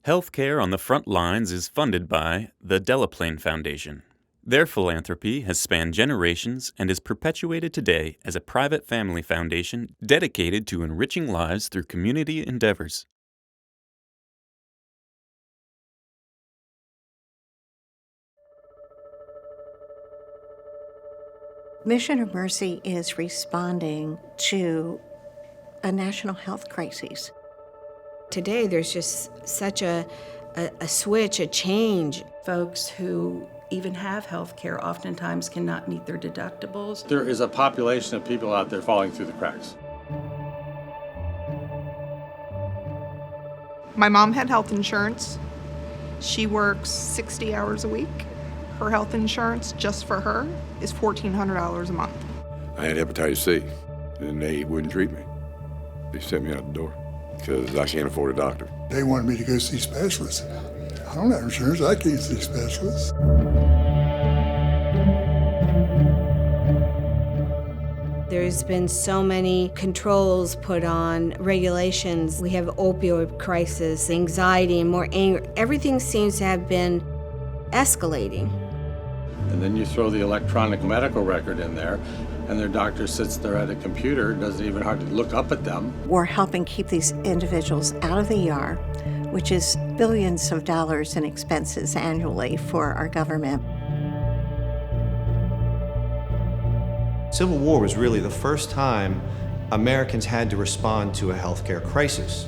Healthcare on the front lines is funded by the Delaplaine Foundation. Their philanthropy has spanned generations and is perpetuated today as a private family foundation dedicated to enriching lives through community endeavors. Mission of Mercy is responding to a national health crisis. Today, there's just such a switch, a change. Folks who even have health care oftentimes cannot meet their deductibles. There is a population of people out there falling through the cracks. My mom had health insurance. She works 60 hours a week. Her health insurance, just for her, is $1,400 a month. I had hepatitis C, and they wouldn't treat me. They sent me out the door because I can't afford a doctor. They wanted me to go see specialists. I don't have insurance, I can't see specialists. There's been so many controls put on, regulations. We have opioid crisis, anxiety, and more anger. Everything seems to have been escalating. And then you throw the electronic medical record in there, and their doctor sits there at a computer, doesn't even hardly look up at them. We're helping keep these individuals out of the ER, which is billions of dollars in expenses annually for our government. Civil War was really the first time Americans had to respond to a healthcare crisis.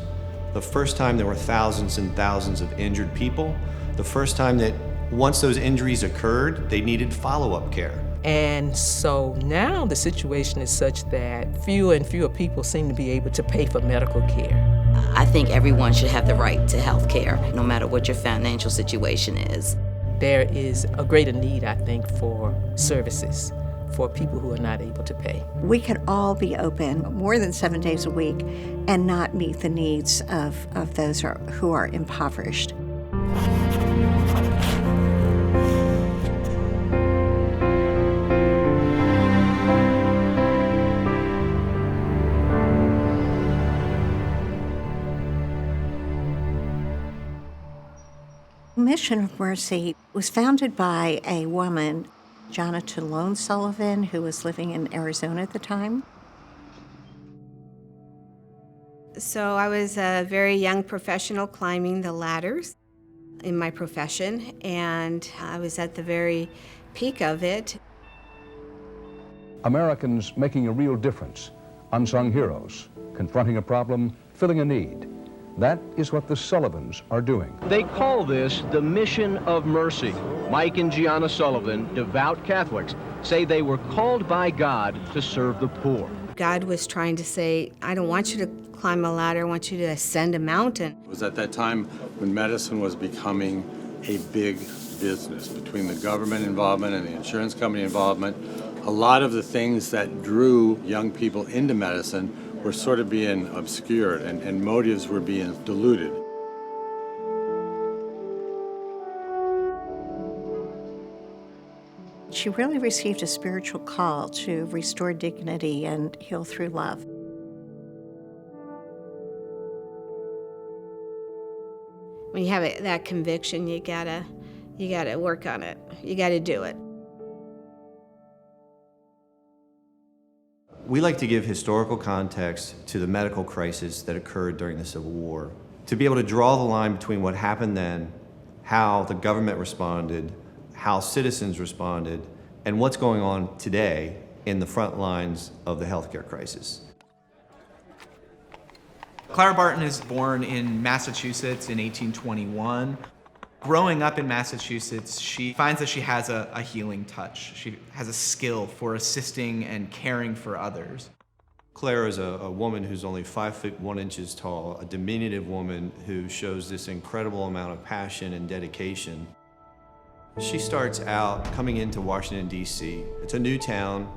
The first time there were thousands and thousands of injured people. The first time that once those injuries occurred, they needed follow-up care. And so now the situation is such that fewer and fewer people seem to be able to pay for medical care. I think everyone should have the right to health care, no matter what your financial situation is. There is a greater need, I think, for services for people who are not able to pay. We could all be open more than 7 days a week and not meet the needs of those who are impoverished. Mission of Mercy was founded by a woman, Jonathan Lone Sullivan, who was living in Arizona at the time. So I was a very young professional climbing the ladders in my profession, and I was at the very peak of it. Americans making a real difference, unsung heroes, confronting a problem, filling a need. That is what the Sullivans are doing. They call this the Mission of Mercy. Mike and Gianna Sullivan, devout Catholics, say they were called by God to serve the poor. God was trying to say, I don't want you to climb a ladder, I want you to ascend a mountain. It was at that time when medicine was becoming a big business between the government involvement and the insurance company involvement. A lot of the things that drew young people into medicine were sort of being obscured and motives were being diluted. She really received a spiritual call to restore dignity and heal through love. When you have that conviction, you gotta work on it. You gotta do it. We like to give historical context to the medical crisis that occurred during the Civil War, to be able to draw the line between what happened then, how the government responded, how citizens responded, and what's going on today in the front lines of the healthcare crisis. Clara Barton is born in Massachusetts in 1821. Growing up in Massachusetts, she finds that she has a healing touch. She has a skill for assisting and caring for others. Clara is a woman who's only 5 feet 1 inch tall, a diminutive woman who shows this incredible amount of passion and dedication. She starts out coming into Washington, D.C. It's a new town.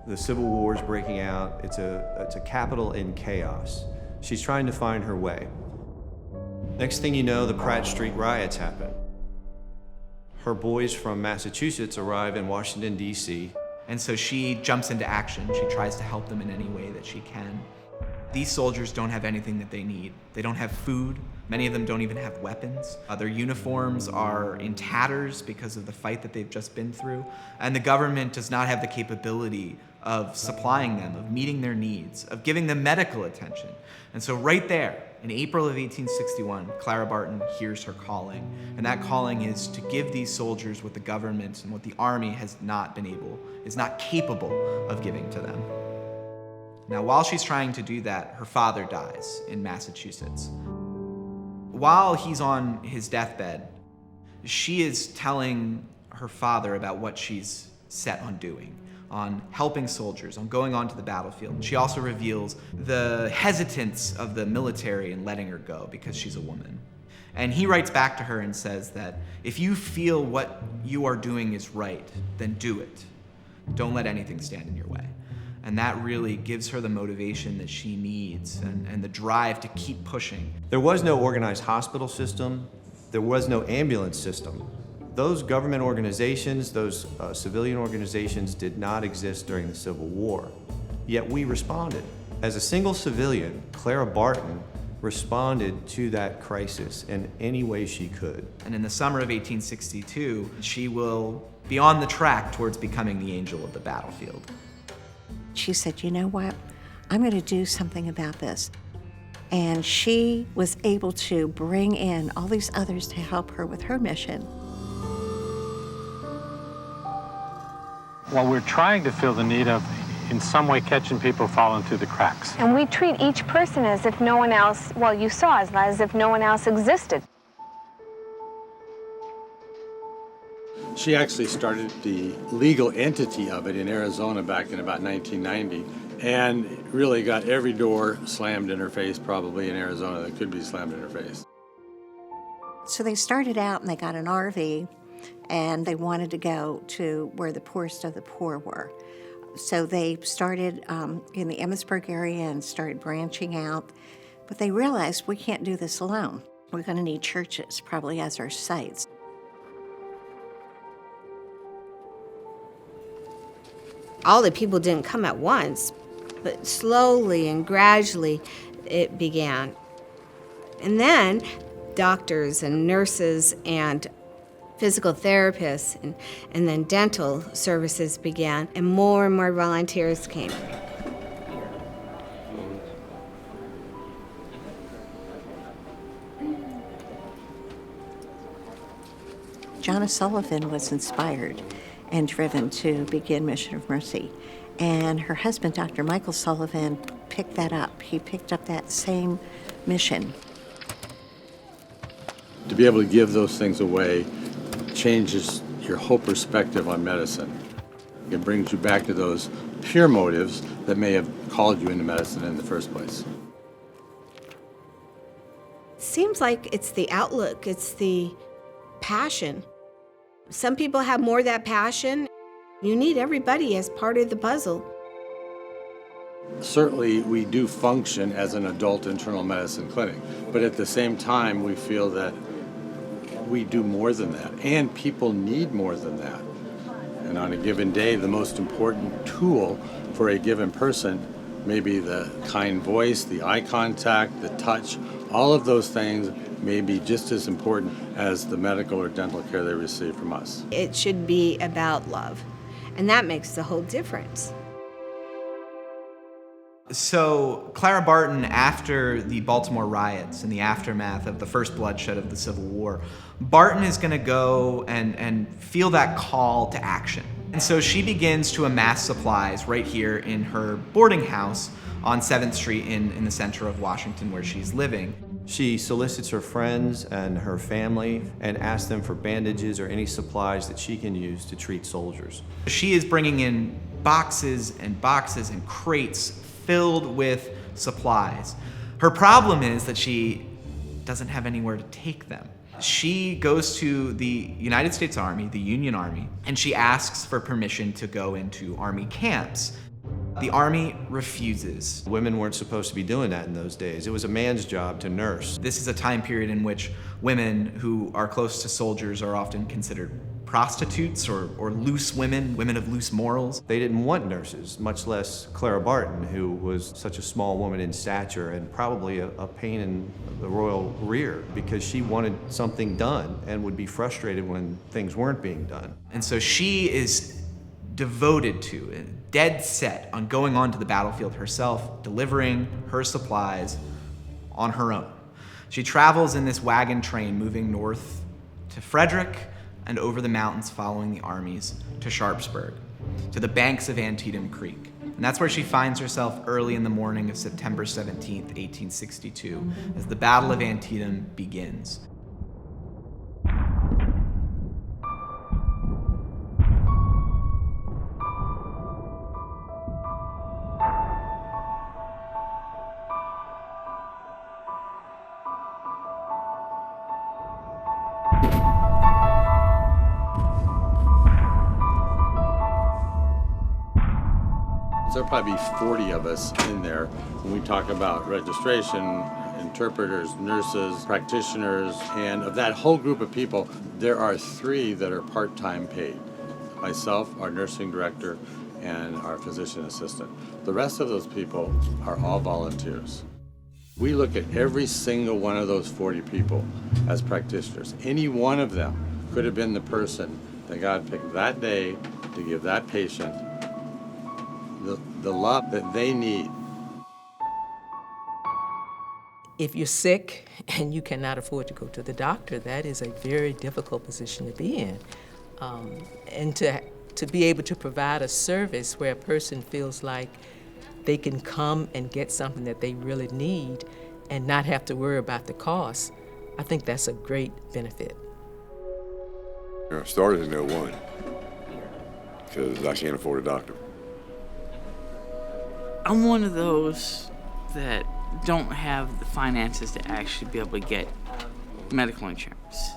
The Civil War is breaking out. It's a capital in chaos. She's trying to find her way. Next thing you know, the Pratt Street riots happen. Her boys from Massachusetts arrive in Washington, D.C. And so she jumps into action. She tries to help them in any way that she can. These soldiers don't have anything that they need. They don't have food. Many of them don't even have weapons. Their uniforms are in tatters because of the fight that they've just been through. And the government does not have the capability of supplying them, of meeting their needs, of giving them medical attention. And so right there, in April of 1861, Clara Barton hears her calling. And that calling is to give these soldiers what the government and what the army is not capable of giving to them. Now, while she's trying to do that, her father dies in Massachusetts. While he's on his deathbed, she is telling her father about what she's set on doing, on helping soldiers, on going onto the battlefield. She also reveals the hesitance of the military in letting her go because she's a woman. And he writes back to her and says that if you feel what you are doing is right, then do it. Don't let anything stand in your way. And that really gives her the motivation that she needs and the drive to keep pushing. There was no organized hospital system. There was no ambulance system. Those government organizations, those civilian organizations did not exist during the Civil War. Yet we responded. As a single civilian, Clara Barton responded to that crisis in any way she could. And in the summer of 1862, she will be on the track towards becoming the angel of the battlefield. She said, you know what? I'm going to do something about this. And she was able to bring in all these others to help her with her mission. Well, we're trying to fill the need of, in some way, catching people falling through the cracks. And we treat each person as if no one else, well, you saw us, as if no one else existed. She actually started the legal entity of it in Arizona back in about 1990 and really got every door slammed in her face probably in Arizona that could be slammed in her face. So they started out and they got an RV and they wanted to go to where the poorest of the poor were. So they started in the Emmitsburg area and started branching out, but they realized we can't do this alone. We're going to need churches probably as our sites. All the people didn't come at once, but slowly and gradually it began. And then doctors and nurses and physical therapists and then dental services began, and more volunteers came. John Sullivan was inspired and driven to begin Mission of Mercy. And her husband, Dr. Michael Sullivan, picked that up. He picked up that same mission. To be able to give those things away changes your whole perspective on medicine. It brings you back to those pure motives that may have called you into medicine in the first place. It seems like it's the outlook, it's the passion. Some people have more of that passion. You need everybody as part of the puzzle. Certainly, we do function as an adult internal medicine clinic, but at the same time, we feel that we do more than that, and people need more than that. And on a given day, the most important tool for a given person may be the kind voice, the eye contact, the touch. All of those things may be just as important as the medical or dental care they receive from us. It should be about love, and that makes the whole difference. So Clara Barton, after the Baltimore riots and the aftermath of the first bloodshed of the Civil War, Barton is going to go and feel that call to action. And so she begins to amass supplies right here in her boarding house on 7th Street in the center of Washington where she's living. She solicits her friends and her family and asks them for bandages or any supplies that she can use to treat soldiers. She is bringing in boxes and boxes and crates filled with supplies. Her problem is that she doesn't have anywhere to take them. She goes to the United States Army, the Union Army, and she asks for permission to go into Army camps. The Army refuses. Women weren't supposed to be doing that in those days. It was a man's job to nurse. This is a time period in which women who are close to soldiers are often considered prostitutes or loose women of loose morals. They didn't want nurses, much less Clara Barton, who was such a small woman in stature and probably a pain in the royal rear, because she wanted something done and would be frustrated when things weren't being done. And so she is devoted to and dead set on going onto the battlefield herself, delivering her supplies on her own. She travels in this wagon train moving north to Frederick and over the mountains following the armies to Sharpsburg, to the banks of Antietam Creek. And that's where she finds herself early in the morning of September 17th, 1862, as the Battle of Antietam begins. There'll probably be 40 of us in there when we talk about registration, interpreters, nurses, practitioners, and of that whole group of people, there are 3 that are part-time paid. Myself, our nursing director, and our physician assistant. The rest of those people are all volunteers. We look at every single one of those 40 people as practitioners. Any one of them could have been the person that God picked that day to give that patient the love that they need. If you're sick and you cannot afford to go to the doctor, that is a very difficult position to be in. And to be able to provide a service where a person feels like they can come and get something that they really need and not have to worry about the cost, I think that's a great benefit. I started in 01 because I can't afford a doctor. I'm one of those that don't have the finances to actually be able to get medical insurance.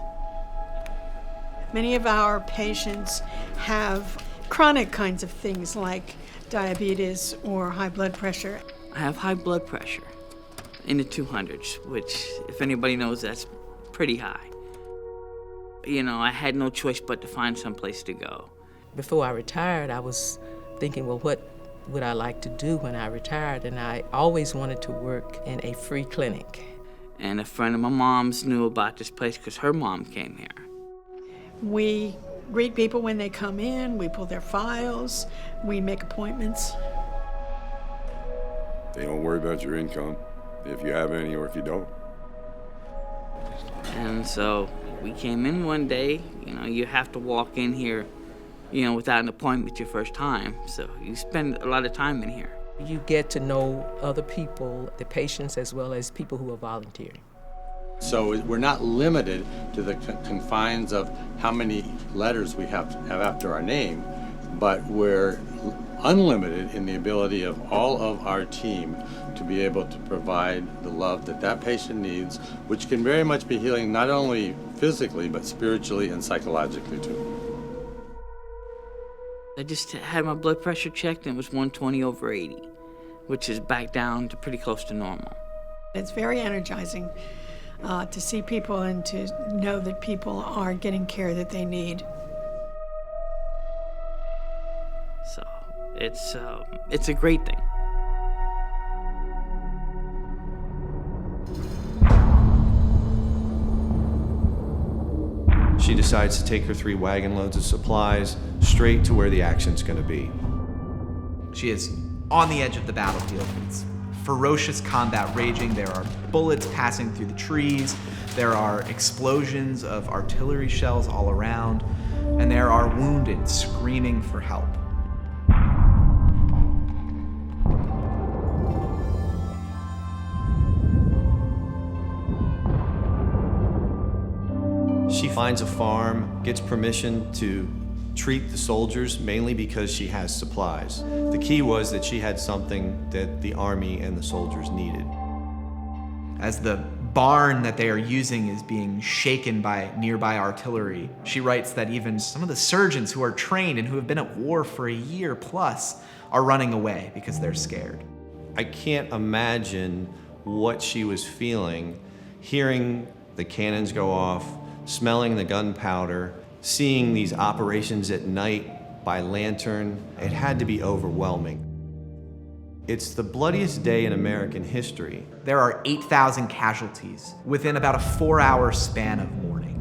Many of our patients have chronic kinds of things like diabetes or high blood pressure. I have high blood pressure in the 200s, which, if anybody knows, that's pretty high. You know, I had no choice but to find some place to go. Before I retired, I was thinking, well, what would I like to do when I retired? And I always wanted to work in a free clinic. And a friend of my mom's knew about this place because her mom came here. We greet people when they come in, we pull their files, we make appointments. They don't worry about your income, if you have any or if you don't. And so we came in one day. You know, you have to walk in here, you know, without an appointment your first time. So you spend a lot of time in here. You get to know other people, the patients, as well as people who are volunteering. So we're not limited to the confines of how many letters we have after our name, but we're unlimited in the ability of all of our team to be able to provide the love that that patient needs, which can very much be healing not only physically, but spiritually and psychologically too. I just had my blood pressure checked and it was 120/80, which is back down to pretty close to normal. It's very energizing to see people and to know that people are getting care that they need. So it's a great thing. She decides to take her 3 wagon loads of supplies straight to where the action's going to be. She is on the edge of the battlefield. It's ferocious combat raging. There are bullets passing through the trees. There are explosions of artillery shells all around. And there are wounded screaming for help. She finds a farm, gets permission to treat the soldiers, mainly because she has supplies. The key was that she had something that the army and the soldiers needed. As the barn that they are using is being shaken by nearby artillery, she writes that even some of the surgeons who are trained and who have been at war for a year plus are running away because they're scared. I can't imagine what she was feeling, hearing the cannons go off, smelling the gunpowder, Seeing these operations at night by lantern, it had to be overwhelming. It's the bloodiest day in American history. There are 8,000 casualties within about a 4-hour span of mourning.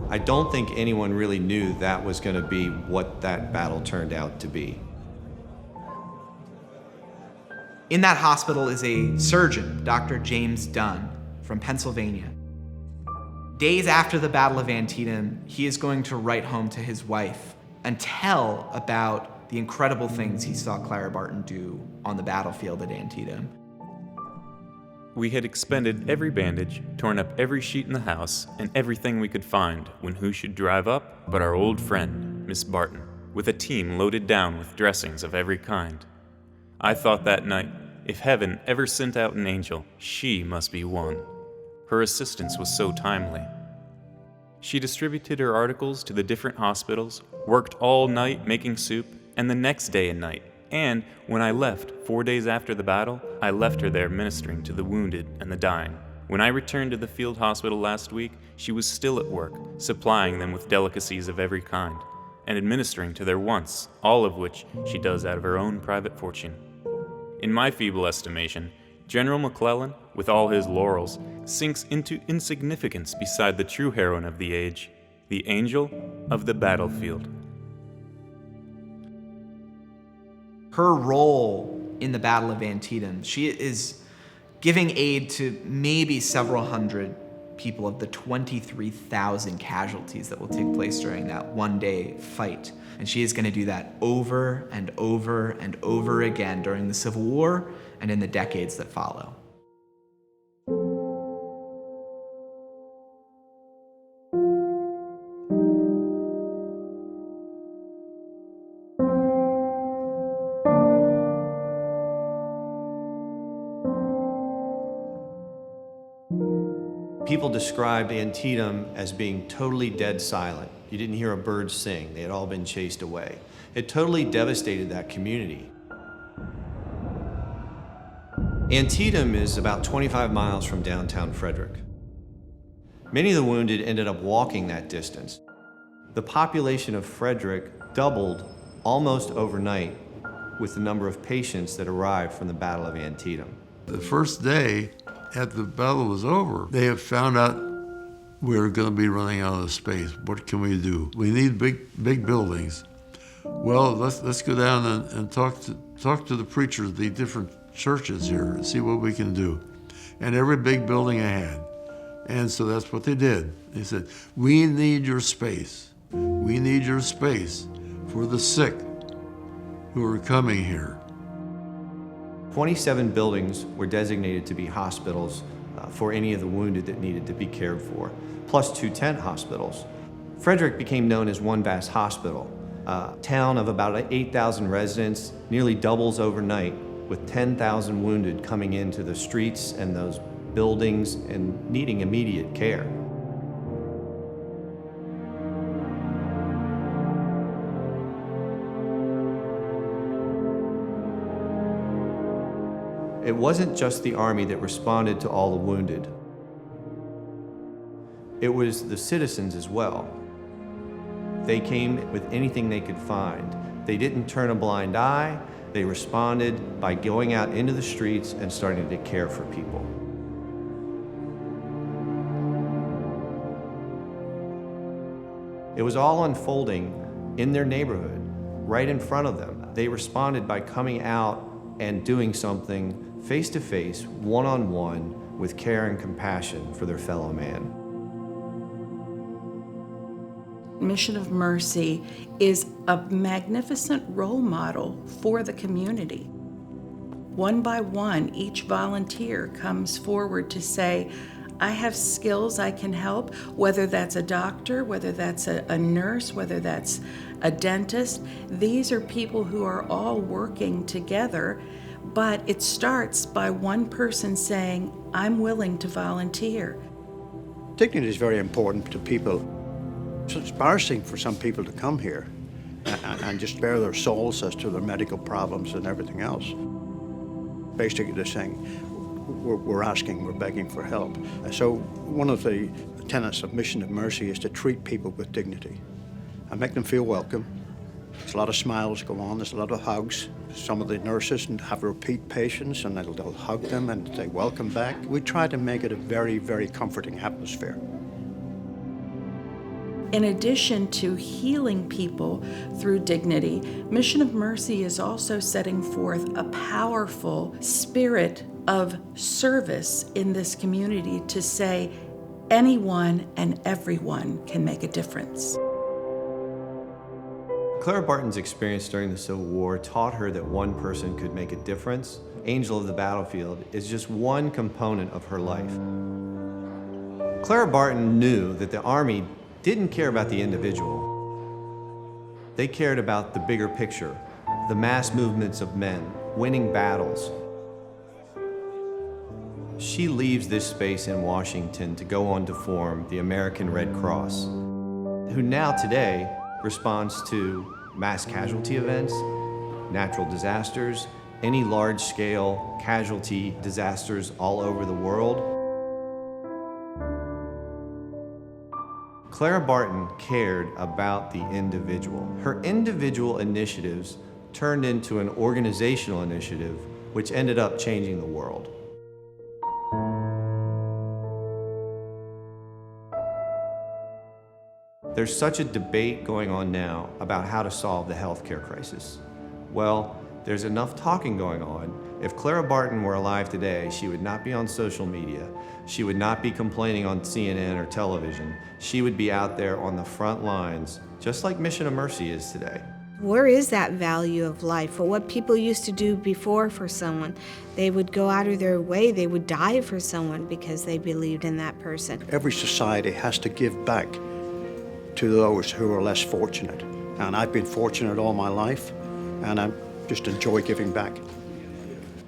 I don't think anyone really knew that was going to be what that battle turned out to be. In that hospital is a surgeon, Dr. James Dunn, from Pennsylvania. Days after the Battle of Antietam, he is going to write home to his wife and tell about the incredible things he saw Clara Barton do on the battlefield at Antietam. We had expended every bandage, torn up every sheet in the house, and everything we could find when who should drive up but our old friend, Miss Barton, with a team loaded down with dressings of every kind. I thought that night, if heaven ever sent out an angel, she must be one. Her assistance was so timely. She distributed her articles to the different hospitals, worked all night making soup, and the next day and night. And when I left, 4 days after the battle, I left her there ministering to the wounded and the dying. When I returned to the field hospital last week, she was still at work, supplying them with delicacies of every kind, and administering to their wants, all of which she does out of her own private fortune. In my feeble estimation, General McClellan, with all his laurels, sinks into insignificance beside the true heroine of the age, the angel of the battlefield. Her role in the Battle of Antietam, she is giving aid to maybe several hundred people of the 23,000 casualties that will take place during that one-day fight. And she is going to do that over and over and over again during the Civil War and in the decades that follow. People described Antietam as being totally dead silent. You didn't hear a bird sing. They had all been chased away. It totally devastated that community. Antietam is about 25 miles from downtown Frederick. Many of the wounded ended up walking that distance. The population of Frederick doubled almost overnight with the number of patients that arrived from the Battle of Antietam. The first day after the battle was over, they have found out we're going to be running out of space. What can we do? We need big buildings. Well, let's go down and talk to the preachers, the different churches here, and see what we can do. And every big building I had. And so that's what they did. They said, we need your space. We need your space for the sick who are coming here. 27 buildings were designated to be hospitals for any of the wounded that needed to be cared for, plus 2 tent hospitals. Frederick became known as one vast hospital. A town of about 8,000 residents, nearly doubles overnight, with 10,000 wounded coming into the streets and those buildings and needing immediate care. It wasn't just the Army that responded to all the wounded. It was the citizens as well. They came with anything they could find. They didn't turn a blind eye. They responded by going out into the streets and starting to care for people. It was all unfolding in their neighborhood, right in front of them. They responded by coming out and doing something face-to-face, one-on-one, with care and compassion for their fellow man. Mission of Mercy is a magnificent role model for the community. One by one, each volunteer comes forward to say, I have skills I can help, whether that's a doctor, whether that's a nurse, whether that's a dentist. These are people who are all working together, but it starts by one person saying, I'm willing to volunteer. Dignity is very important to people. It's embarrassing for some people to come here and just bare their souls as to their medical problems and everything else. Basically, they're saying, we're asking, we're begging for help. So one of the tenets of Mission of Mercy is to treat people with dignity and make them feel welcome. There's a lot of smiles go on, there's a lot of hugs. Some of the nurses have repeat patients and they'll hug them and say welcome back. We try to make it a very, very comforting atmosphere. In addition to healing people through dignity, Mission of Mercy is also setting forth a powerful spirit of service in this community to say anyone and everyone can make a difference. Clara Barton's experience during the Civil War taught her that one person could make a difference. Angel of the Battlefield is just one component of her life. Clara Barton knew that the Army didn't care about the individual. They cared about the bigger picture, the mass movements of men, winning battles. She leaves this space in Washington to go on to form the American Red Cross, who now today responds to mass casualty events, natural disasters, any large-scale casualty disasters all over the world. Clara Barton cared about the individual. Her individual initiatives turned into an organizational initiative, which ended up changing the world. There's such a debate going on now about how to solve the healthcare crisis. Well, there's enough talking going on. If Clara Barton were alive today, she would not be on social media. She would not be complaining on CNN or television. She would be out there on the front lines, just like Mission of Mercy is today. Where is that value of life? For what people used to do before for someone, they would go out of their way, they would die for someone because they believed in that person. Every society has to give back to those who are less fortunate. And I've been fortunate all my life, and I just enjoy giving back.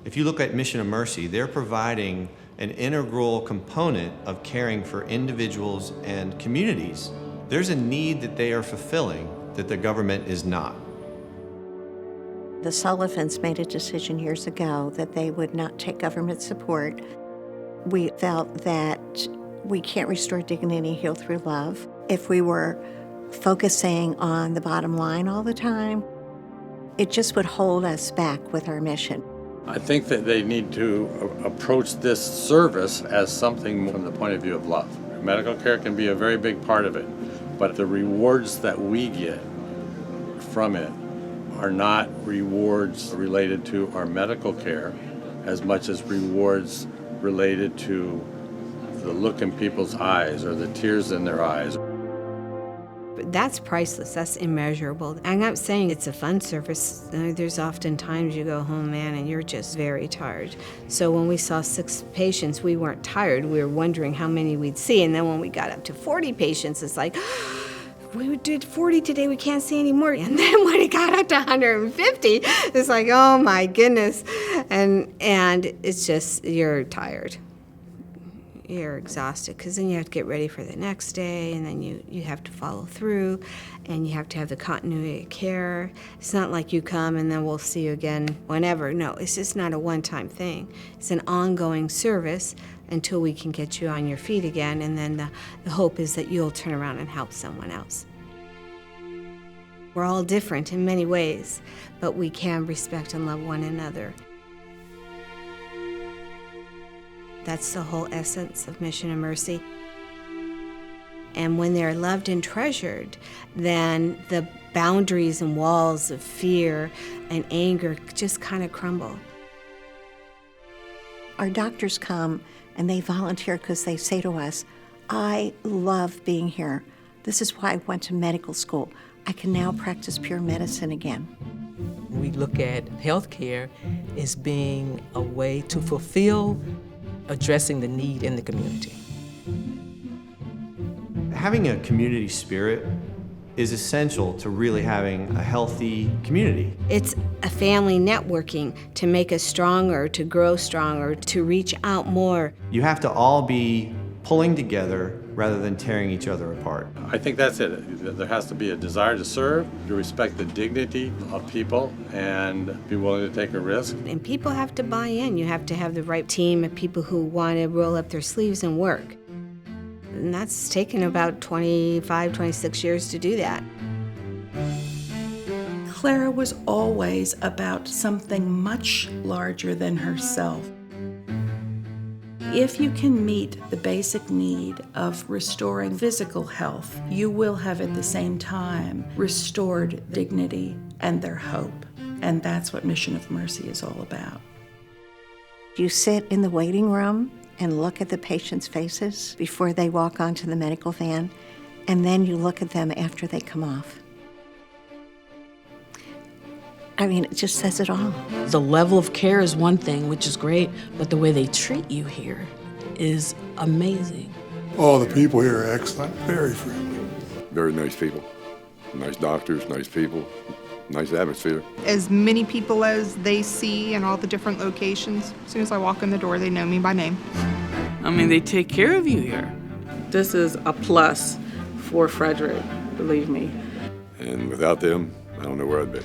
If you look at Mission of Mercy, they're providing an integral component of caring for individuals and communities. There's a need that they are fulfilling that the government is not. The Sullivans made a decision years ago that they would not take government support. We felt that we can't restore dignity, heal through love. If we were focusing on the bottom line all the time, it just would hold us back with our mission. I think that they need to approach this service as something from the point of view of love. Medical care can be a very big part of it, but the rewards that we get from it are not rewards related to our medical care as much as rewards related to the look in people's eyes or the tears in their eyes. That's priceless, that's immeasurable. I'm not saying it's a fun service. There's often times you go home, man, and you're just very tired. So when we saw 6 patients, we weren't tired. We were wondering how many we'd see. And then when we got up to 40 patients, it's like, we did 40 today, we can't see any more. And then when it got up to 150, it's like, oh my goodness. And it's just, you're tired. You're exhausted because then you have to get ready for the next day, and then you have to follow through, and you have to have the continuity of care. It's not like you come and then we'll see you again whenever. No, it's just not a one-time thing. It's an ongoing service until we can get you on your feet again, and then the hope is that you'll turn around and help someone else. We're all different in many ways, but we can respect and love one another. That's the whole essence of Mission of Mercy. And when they're loved and treasured, then the boundaries and walls of fear and anger just kind of crumble. Our doctors come and they volunteer because they say to us, I love being here. This is why I went to medical school. I can now practice pure medicine again. We look at healthcare as being a way to fulfill addressing the need in the community. Having a community spirit is essential to really having a healthy community. It's a family networking to make us stronger, to grow stronger, to reach out more. You have to all be pulling together rather than tearing each other apart. I think that's it. There has to be a desire to serve, to respect the dignity of people, and be willing to take a risk. And people have to buy in. You have to have the right team of people who want to roll up their sleeves and work. And that's taken about 25, 26 years to do that. Clara was always about something much larger than herself. If you can meet the basic need of restoring physical health, you will have at the same time restored dignity and their hope. And that's what Mission of Mercy is all about. You sit in the waiting room and look at the patients' faces before they walk onto the medical van, and then you look at them after they come off. I mean, it just says it all. The level of care is one thing, which is great, but the way they treat you here is amazing. All the people here are excellent, very friendly. Very nice people. Nice doctors, nice people, nice atmosphere. As many people as they see in all the different locations, as soon as I walk in the door, they know me by name. I mean, they take care of you here. This is a plus for Frederick, believe me. And without them, I don't know where I'd be.